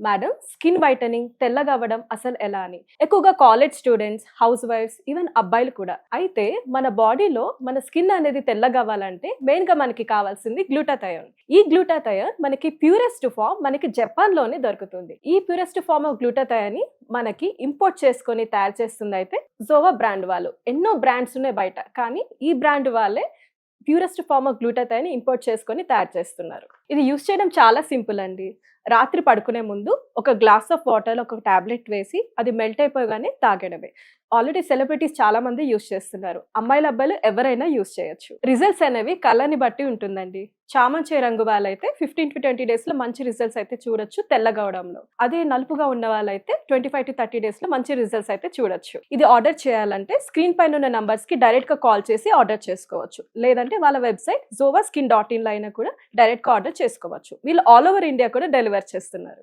Madam, skin whitening తెల్లగా అవ్వడం అసలు ఎలా అని. ఎక్కువగా కాలేజ్ స్టూడెంట్స్, హౌస్ వైఫ్స్, ఈవెన్ అబ్బాయిలు కూడా. అయితే మన బాడీలో మన స్కిన్ అనేది తెల్లగా అవ్వాలంటే మెయిన్ గా మనకి కావాల్సింది గ్లూటాథయోన్. ఈ గ్లూటాథయోన్ మనకి ప్యూరెస్ట్ ఫామ్ మనకి జపాన్ లోనే దొరుకుతుంది. ఈ ప్యూరెస్ట్ ఫామ్ ఆఫ్ గ్లూటాథయోన్ ని మనకి ఇంపోర్ట్ చేసుకొని తయారు చేస్తుంది అయితే జోవా బ్రాండ్ వాళ్ళు. ఎన్నో బ్రాండ్స్ ఉన్నాయి బయట, కానీ ఈ బ్రాండ్ వాళ్ళే purest form of glutathione import చేసుకొని తయారు చేస్తున్నారు. ఇది యూస్ చేయడం చాలా సింపుల్ అండి. రాత్రి పడుకునే ముందు ఒక గ్లాస్ ఆఫ్ వాటర్ ఒక టాబ్లెట్ వేసి అది మెల్ట్ అయిపోగానే తాగడమే. ఆల్రెడీ సెలబ్రిటీస్ చాలా మంది యూస్ చేస్తున్నారు. అమ్మాయిలు అబ్బాయిలు ఎవరైనా యూస్ చేయొచ్చు. రిజల్ట్స్ అనేవి కలర్ని బట్టి ఉంటుందండి. చామంతి రంగు వాళ్ళైతే 15 to 20 డేస్ లో మంచి రిజల్ట్స్ అయితే చూడొచ్చు తెల్లగా అవడంలో. అదే నలుపుగా ఉన్న వాళ్ళైతే 25 to 30 డేస్ లో మంచి రిజల్ట్స్ అయితే చూడొచ్చు. ఇది ఆర్డర్ చేయాలంటే స్క్రీన్ పైన ఉన్న నంబర్స్ కి డైరెక్ట్ గా కాల్ చేసి ఆర్డర్ చేసుకోవచ్చు. లేదంటే వాళ్ళ వెబ్సైట్ zovaskin.in లో అయినా కూడా డైరెక్ట్ గా ఆర్డర్ చేసుకోవచ్చు. వీళ్ళు ఆల్ ఓవర్ ఇండియా కూడా డెలివర్ చేస్తున్నారు.